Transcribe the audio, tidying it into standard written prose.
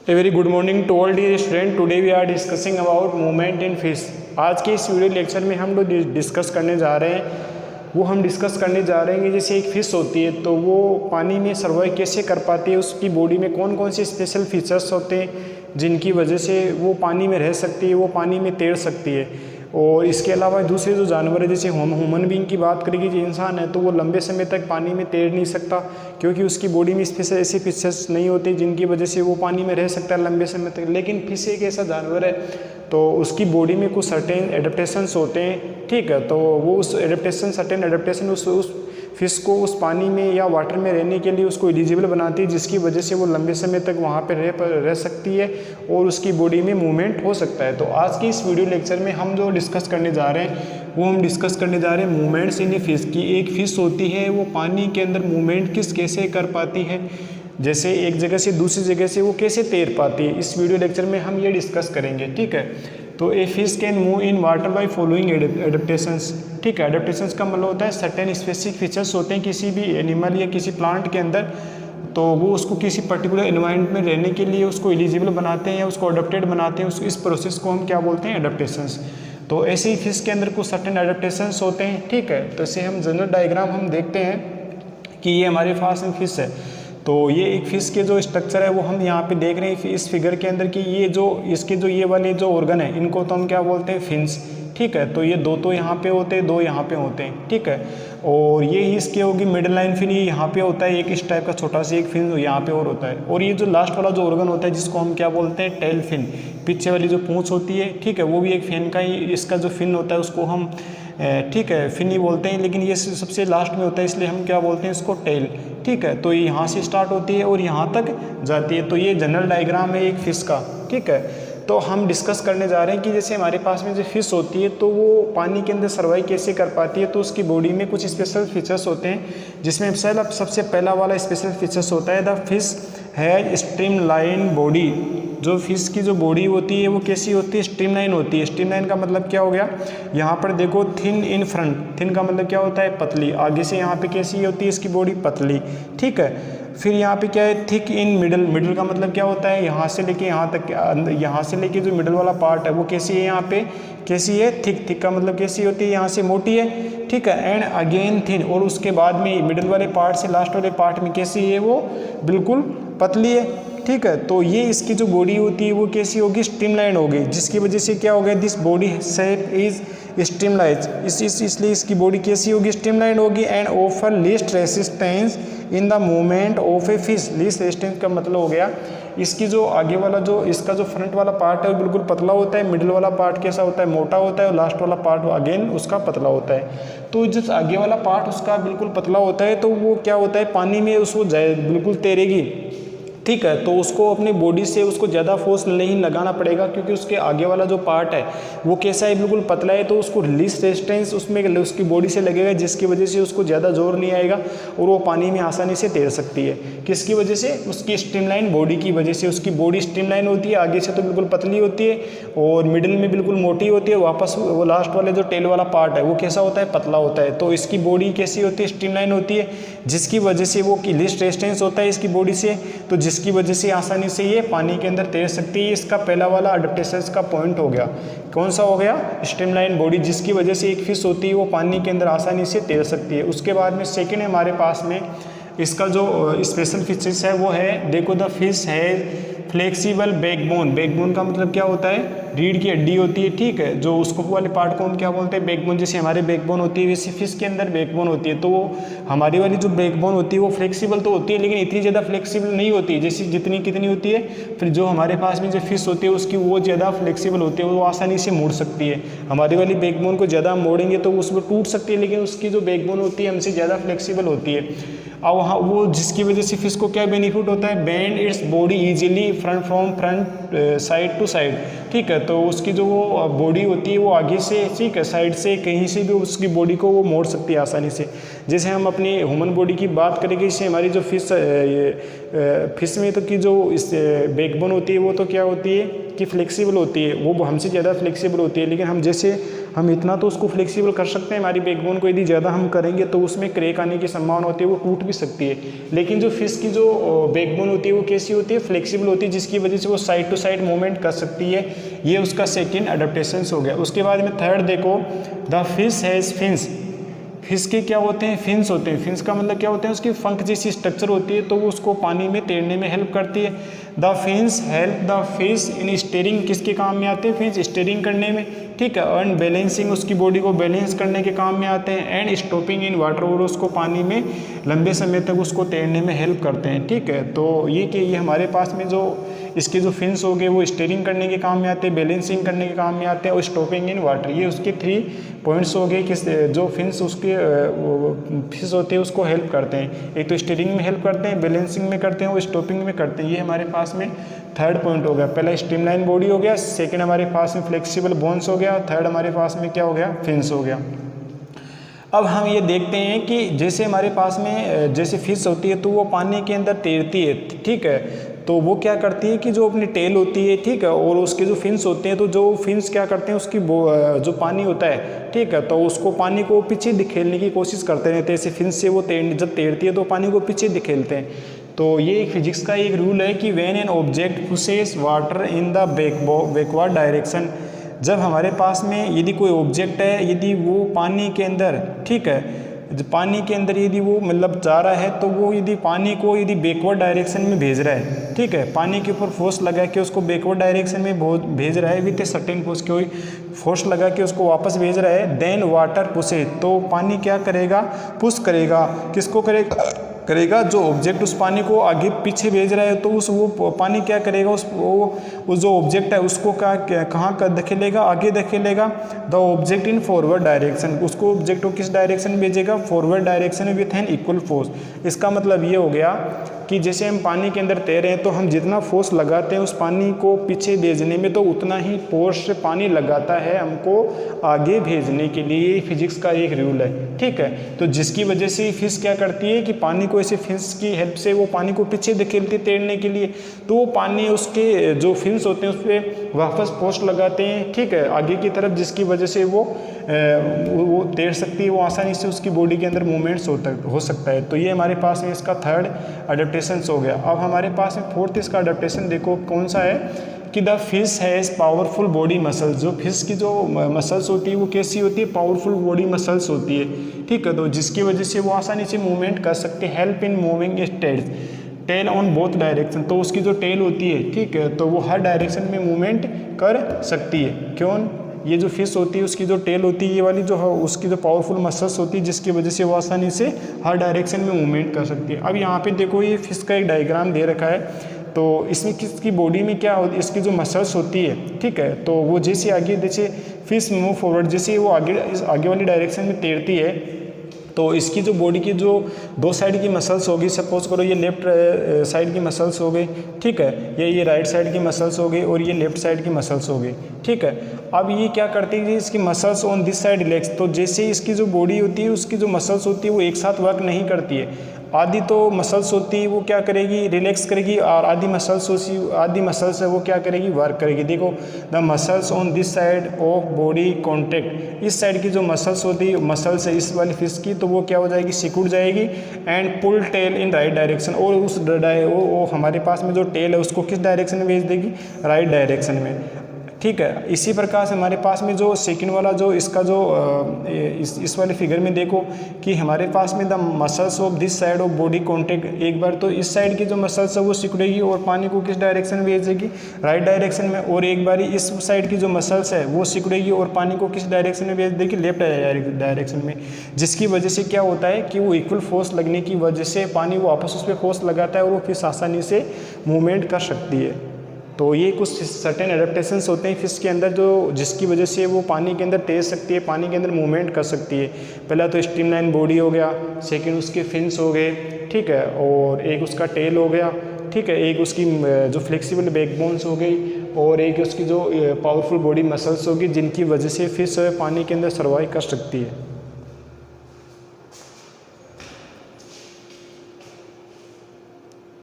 A very good morning to all dear student. Today we are discussing about movement in fish. आज के इस video lecture में हम लोग डिस्कस करने जा रहे हैं कि जैसे एक फ़िश होती है तो वो पानी में सर्वाइव कैसे कर पाती है, उसकी बॉडी में कौन कौन से स्पेशल फीचर्स होते हैं जिनकी वजह से वो पानी में रह सकती है, वो पानी में तैर सकती है। और इसके अलावा दूसरे जो जानवर है, जैसे ह्यूमन बीइंग की बात करेंगे, जो इंसान है तो वो लंबे समय तक पानी में तैर नहीं सकता क्योंकि उसकी बॉडी में स्पेशल ऐसे फीचर्स नहीं होते जिनकी वजह से वो पानी में रह सकता है लंबे समय तक। लेकिन फिश एक ऐसा जानवर है तो उसकी बॉडी में कुछ सर्टेन एडेप्टेशंस होते हैं, ठीक है। तो वो उस सर्टेन एडेप्टेशन उस फिश को उस पानी में या वाटर में रहने के लिए उसको एलिजिबल बनाती है, जिसकी वजह से वो लंबे समय तक वहाँ पर रह सकती है और उसकी बॉडी में मूवमेंट हो सकता है। तो आज की इस वीडियो लेक्चर में हम जो डिस्कस करने जा रहे हैं मूवमेंट्स इन ए फिश की। एक फिश होती है वो पानी के अंदर मूवमेंट कैसे कर पाती है, जैसे एक जगह से दूसरी जगह से वो कैसे तैर पाती है, इस वीडियो लेक्चर में हम ये डिस्कस करेंगे, ठीक है। तो a fish can move in water by following adaptations, ठीक है। एडेप्टेशंस का मतलब होता है सर्टेन स्पेसिफिक फीचर्स होते हैं किसी भी एनिमल या किसी प्लांट के अंदर, तो वो उसको किसी पर्टिकुलर एनवायरनमेंट में रहने के लिए उसको एलिजिबल बनाते हैं या उसको अडोप्टेड बनाते हैं। इस प्रोसेस को हम क्या बोलते हैं, एडेप्टेशंस। तो ऐसे ही फिश के अंदर कुछ सर्टेन एडेप्टेशंस होते हैं, ठीक है। तो इसे हम जनरल डायग्राम हम देखते हैं कि ये हमारे पास में फिश है, तो ये एक फ़िश के जो स्ट्रक्चर है वो हम यहाँ पे देख रहे हैं इस फिगर के अंदर कि ये जो इसके जो ये वाले जो ऑर्गन है इनको तो हम क्या बोलते हैं, फिन्स, ठीक है। तो ये दो तो यहाँ पे होते हैं, दो यहाँ पे होते हैं, ठीक है। और ये ही इसके होगी मिडल लाइन फिन, ये यहाँ पे होता है एक इस टाइप का छोटा सा एक फिन यहाँ पे और होता है। और ये जो लास्ट वाला जो ऑर्गन होता है जिसको हम क्या बोलते हैं, टेल फिन, पीछे वाली जो पूँछ होती है, ठीक है, वो भी एक फिन का ही, इसका जो फिन होता है उसको हम ठीक है फिन ही बोलते हैं, लेकिन ये सबसे लास्ट में होता है इसलिए हम क्या बोलते हैं इसको टेल, ठीक है। तो ये यहाँ से स्टार्ट होती है और यहाँ तक जाती है। तो ये जनरल डायग्राम है एक फ़िश का, ठीक है। तो हम डिस्कस करने जा रहे हैं कि जैसे हमारे पास में जो फ़िश होती है तो वो पानी के अंदर सर्वाइव कैसे कर पाती है। तो उसकी बॉडी में कुछ स्पेशल फीचर्स होते हैं, जिसमें सबसे पहला वाला स्पेशल फीचर्स होता है the fish has streamline body. जो फिश की जो बॉडी होती है वो कैसी होती है, स्ट्रीमलाइन होती है। स्ट्रीमलाइन का मतलब क्या हो गया, यहाँ पर देखो थिन इन फ्रंट, थिन का मतलब क्या होता है, पतली। आगे से यहाँ पे कैसी होती है इसकी बॉडी, पतली, ठीक है। फिर यहाँ पे क्या है, थिक इन मिडल, मिडल का मतलब क्या होता है, यहाँ से लेके यहाँ तक, यहाँ से लेके जो मिडल वाला पार्ट है वो कैसी है, यहाँ पे कैसी है, थिक। थिक का मतलब कैसी होती है, यहाँ से मोटी है, ठीक है। एंड अगेन थिन, और उसके बाद में मिडल वाले पार्ट से लास्ट वाले पार्ट में कैसी है, वो बिल्कुल पतली है, ठीक है। तो ये इसकी जो बॉडी होती है वो कैसी होगी, स्ट्रीमलाइन होगी, जिसकी वजह से क्या हो गया, दिस बॉडी शेप इज स्ट्रीमलाइज, इसलिए इसकी बॉडी कैसी होगी, स्ट्रीमलाइन होगी। And offer least resistance in the movement of a fish. Least resistance का मतलब हो गया इसकी जो आगे वाला जो इसका जो फ्रंट वाला पार्ट है वो बिल्कुल पतला होता है, मिडिल वाला पार्ट कैसा होता है, मोटा होता है, और लास्ट वाला पार्ट अगेन उसका पतला होता है। तो जब आगे वाला पार्ट उसका बिल्कुल पतला होता है तो वो क्या होता है, पानी में उसको बिल्कुल तैरेगी, ठीक है। तो उसको अपनी बॉडी से उसको ज़्यादा फोर्स नहीं लगाना पड़ेगा क्योंकि उसके आगे वाला जो पार्ट है वो कैसा है, बिल्कुल पतला है। तो उसको लीस्ट रेजिस्टेंस उसमें उसकी बॉडी से लगेगा, जिसकी वजह से उसको ज़्यादा जोर नहीं आएगा और वो पानी में आसानी से तैर सकती है। किसकी वजह से, उसकी स्ट्रीमलाइन बॉडी की वजह से। उसकी बॉडी स्ट्रीमलाइन होती है, आगे से तो बिल्कुल पतली होती है और मिडिल में बिल्कुल मोटी होती है, वापस वो लास्ट वाले जो टेल वाला पार्ट है वो कैसा होता है, पतला होता है। तो इसकी बॉडी कैसी होती है, स्ट्रीमलाइन होती है, जिसकी वजह से वो लीस्ट रेजिस्टेंस होता है इसकी बॉडी से, तो जिसकी वजह से आसानी से ये पानी के अंदर तैर सकती है। इसका पहला वाला एडेप्टेशंस का पॉइंट हो गया, कौन सा हो गया, स्ट्रीमलाइन बॉडी, जिसकी वजह से एक फिश होती है वो पानी के अंदर आसानी से तैर सकती है। उसके बाद में सेकंड है हमारे पास में इसका जो स्पेशल फीचर्स है वो है, देखो द फिश है फ्लेक्सिबल बैकबोन। बैकबोन का मतलब क्या होता है, रीढ़ की हड्डी होती है, ठीक है। जो उसको वाले पार्ट को हम क्या बोलते हैं, बैकबोन। जैसे हमारे बैकबोन होती है वैसे फिश के अंदर बैकबोन होती है। तो वो हमारी वाली जो बैकबोन होती है वो फ्लेक्सिबल तो होती है, लेकिन इतनी ज़्यादा फ्लेक्सिबल नहीं होती है, जैसे जितनी कितनी होती है। फिर जो हमारे पास में जो फिश होती है उसकी वो ज़्यादा फ्लेक्सिबल होती है, वो आसानी से मुड़ सकती है। हमारी वाली बैकबोन को ज़्यादा मोड़ेंगे तो उसमें टूट सकती है, लेकिन उसकी जो बैकबोन होती है हमसे ज़्यादा फ्लेक्सिबल होती है। और वहाँ वो जिसकी वजह से फिश को क्या बेनिफिट होता है, bend its body easily front side to side, ठीक है। तो उसकी जो वो बॉडी होती है वो आगे से, ठीक है, साइड से कहीं से भी उसकी बॉडी को वो मोड़ सकती है आसानी से। जैसे हम अपनी ह्यूमन बॉडी की बात करेंगे, इससे हमारी जो फिश में तो की जो इस बैकबोन होती है वो तो क्या होती है कि फ्लेक्सिबल होती है, वो हमसे ज़्यादा फ्लेक्सिबल होती है। लेकिन हम जैसे हम इतना तो उसको फ्लेक्सिबल कर सकते हैं, हमारी बैकबोन को यदि ज़्यादा हम करेंगे तो उसमें क्रैक आने की संभावना होती है, वो टूट भी सकती है। लेकिन जो फिश की जो बैकबोन होती है वो कैसी होती है, फ्लेक्सिबल होती है, जिसकी वजह से वो साइड टू साइड मूवमेंट कर सकती है। ये उसका सेकेंड अडेप्टेशन हो गया। उसके बाद में थर्ड देखो, the fish has fins. Fish के क्या होते हैं, फिन्स होते हैं। फिन्स का मतलब क्या होता है, उसकी पंख जैसी स्ट्रक्चर होती है, तो वो उसको पानी में तैरने में हेल्प करती है। The fins help the fish in steering, किसके काम में आते हैं, फिश स्टीयरिंग करने में, ठीक है, एंड बैलेंसिंग, उसकी बॉडी को बैलेंस करने के काम में आते हैं, एंड स्टॉपिंग इन वाटर, और उसको पानी में लंबे समय तक उसको तैरने में हेल्प करते हैं, ठीक है। तो ये कि ये हमारे पास में जो इसके जो फिन्स हो गए वो स्टीयरिंग करने के काम में आते हैं, बैलेंसिंग करने के काम में आते हैं, और स्टॉपिंग इन वाटर, ये उसके 3 पॉइंट्स हो गए कि जो फिन्स उसके फिश होते हैं उसको हेल्प करते हैं। एक तो स्टीयरिंग में हेल्प करते हैं, बैलेंसिंग में करते हैं, और स्टॉपिंग में करते हैं। ये हमारे पास में थर्ड पॉइंट हो गया। पहला स्ट्रीमलाइन बॉडी हो गया, सेकंड हमारे पास में फ्लेक्सिबल बोन्स हो गया, थर्ड हमारे पास में क्या हो गया, फिन्स हो गया। अब हम ये देखते हैं कि जैसे हमारे पास में जैसे फिश होती है तो वो पानी के अंदर तैरती है, ठीक है, तो वो क्या करती है कि जो अपनी टेल होती है, ठीक है, और उसके जो फिन्स होते हैं, तो जो फिन्स क्या करते हैं, उसकी जो पानी होता है, ठीक है, तो उसको पानी को पीछे धकेलने की कोशिश करते रहते हैं। ऐसे फिन्स से वो जब तैरती है तो पानी को पीछे धकेलते हैं। तो ये एक फिजिक्स का एक रूल है कि when an object pushes water in the backward direction, जब हमारे पास में यदि कोई ऑब्जेक्ट है, यदि वो पानी के अंदर, ठीक है, पानी के अंदर यदि वो मतलब जा रहा है, तो वो यदि पानी को यदि बैकवर्ड डायरेक्शन में भेज रहा है, ठीक है, पानी के ऊपर फोर्स लगा के उसको बैकवर्ड डायरेक्शन में भेज रहा है, विथ ए सर्टेन फोर्स, कोई फोर्स लगा के उसको वापस भेज रहा है, देन वाटर पुशे, तो पानी क्या करेगा, पुश करेगा, किसको करेगा जो ऑब्जेक्ट उस पानी को आगे पीछे भेज रहा है, तो वो पानी क्या करेगा, उस जो ऑब्जेक्ट है उसको कहाँ का धकेलेगा, आगे धकेलेगा, the object in forward direction, उसको ऑब्जेक्ट को किस डायरेक्शन में भेजेगा, फॉरवर्ड डायरेक्शन में विथ एन इक्वल फोर्स। इसका मतलब ये हो गया कि जैसे हम पानी के अंदर तैर रहे हैं तो हम जितना फोर्स लगाते हैं उस पानी को पीछे भेजने में, तो उतना ही फोर्स से पानी लगाता है हमको आगे भेजने के लिए। ये फिजिक्स का एक रूल है, ठीक है। तो जिसकी वजह से फिश क्या करती है कि पानी को ऐसे फिन्स की हेल्प से वो पानी को पीछे धकेलती है तैरने के लिए, तो वो पानी उसके जो फिन्स होते हैं उस पर वापस फोर्स लगाते हैं, ठीक है, आगे की तरफ, जिसकी वजह से वो तैर सकती है, वो आसानी से उसकी बॉडी के अंदर मूवमेंट्स हो सकता है। तो ये हमारे पास में इसका थर्ड अडेप्टेशन हो गया। अब हमारे पास में फोर्थ इसका अडेप्टेशन देखो कौन सा है कि the fish has powerful body muscles. जो फिश की जो मसल्स होती है वो कैसी होती है, पावरफुल बॉडी मसल्स होती है, ठीक है, तो जिसकी वजह से वो आसानी से मूवमेंट कर सकते हैं, help in moving tail on both direction, तो उसकी जो टेल होती है, ठीक है, तो वो हर डायरेक्शन में मूवमेंट कर सकती है। क्यों, ये जो फिश होती है उसकी जो टेल होती है, ये वाली जो है उसकी जो पावरफुल मसल्स होती है, जिसकी वजह से वो आसानी से हर डायरेक्शन में मूवमेंट कर सकती है। अब यहाँ पे देखो ये फिश का एक डायग्राम दे रखा है, तो इसमें किसकी बॉडी में क्या होती है, इसकी जो मसल्स होती है, ठीक है, तो वो जैसे आगे जैसे फिश मूव फॉरवर्ड, जैसे वो आगे वाली डायरेक्शन में तैरती है, तो इसकी जो बॉडी की जो 2 साइड की मसल्स होगी, सपोज करो ये लेफ्ट साइड की मसल्स हो गई, ठीक है, ये राइट साइड की मसल्स हो गई, और ये लेफ्ट साइड की मसल्स हो गई, ठीक है। अब ये क्या करती है, इसकी muscles on this side relax, तो जैसे इसकी जो बॉडी होती है उसकी जो मसल्स होती है वो एक साथ वर्क नहीं करती है। आधी तो मसल्स होती है वो क्या करेगी, रिलैक्स करेगी, और आधी मसल्स है वो क्या करेगी, वर्क करेगी। देखो the muscles on this side of body contact, इस साइड की जो मसल्स होती है, मसल्स है इस वाली फिश की, तो वो क्या हो जाएगी, सिकुड़ जाएगी, and pull tail in right direction, और वो हमारे पास में जो टेल है उसको किस डायरेक्शन में भेज देगी, राइट डायरेक्शन में, ठीक है। इसी प्रकार से हमारे पास में जो सेकंड वाला जो इसका जो इस वाले फिगर में देखो कि हमारे पास में the muscles of this side of body contact, एक बार तो इस साइड की जो मसल्स है वो सिकुड़ेगी और पानी को किस डायरेक्शन में भेजेगी, राइट डायरेक्शन में, और एक बार इस साइड की जो मसल्स है वो सिकुड़ेगी और पानी को किस डायरेक्शन में भेज देगी, लेफ्ट डायरेक्शन में, जिसकी वजह से क्या होता है कि वो इक्वल फोर्स लगने की वजह से पानी वो वापस उस पर फोर्स लगाता है और वो फिश आसानी से मूवमेंट कर सकती है। तो ये कुछ सर्टेन एडेप्टेशंस होते हैं फिश के अंदर, जो जिसकी वजह से वो पानी के अंदर तैर सकती है, पानी के अंदर मूवमेंट कर सकती है। पहला तो स्ट्रीमलाइन बॉडी हो गया, सेकंड उसके फिन्स हो गए, ठीक है, और एक उसका टेल हो गया, ठीक है, एक उसकी जो फ्लेक्सिबल बैकबोन्स हो गई, और एक उसकी जो पावरफुल बॉडी मसल्स होगी, जिनकी वजह से फिश पानी के अंदर सर्वाइव कर सकती है।